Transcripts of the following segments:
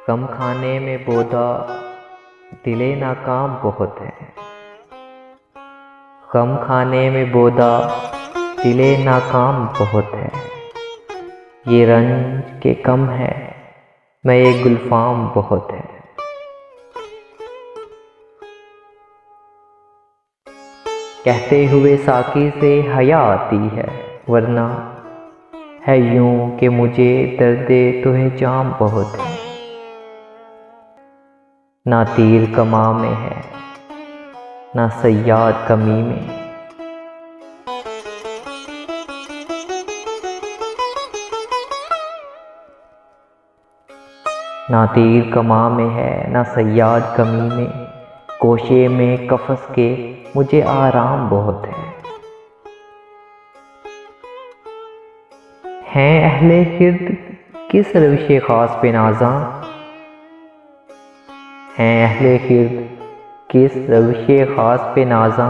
कम खाने में बोदा दिले नाकाम बहुत है। कम खाने में बोदा दिले नाकाम बहुत है। ये रंज के कम है मैं ये गुलफाम बहुत है। कहते हुए साकी से हया आती है, वरना है यूं कि मुझे दर्दे तुहे जाम बहुत है। ना तीर कमा में है ना सयाद कमी में। ना तीर कमा में है ना सयाद कमी में। कोशे में कफस के मुझे आराम बहुत है। हैं अहले हिर्द किस रविशे खास पे नाज़ा। हैं अहले हिर्द किस रविशे खास पे नाज़ा।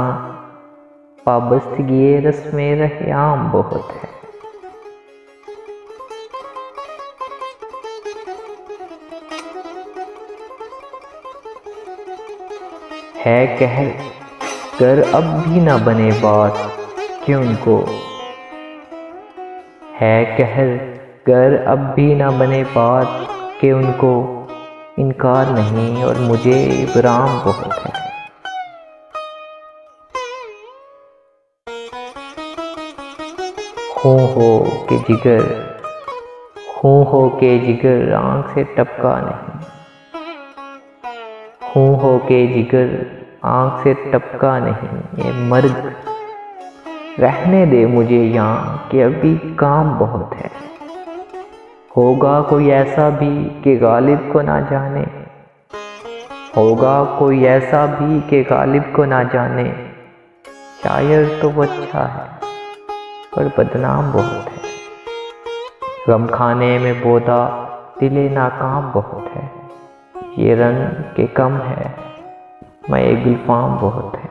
पाबस्तगी रस्मे रहयाम बहुत है। है कहर कर अब भी ना बने बात कि उनको। है कहर कर अब भी ना बने बात कि उनको इनकार नहीं और मुझे इब्राम बहुत है। खूं हो के जिगर खूं हो के जिगर आंख से टपका नहीं। खूं हो के जिगर आंख से टपका नहीं। ये मर्ग रहने दे मुझे यहाँ कि अभी काम बहुत है। होगा कोई ऐसा भी कि गालिब को ना जाने। होगा कोई ऐसा भी कि गालिब को ना जाने। शायर तो वो अच्छा है पर बदनाम बहुत है। गम खाने में बोदा दिले नाकाम बहुत है। ये रंग के कम है मैं ये गुलफाम बहुत है।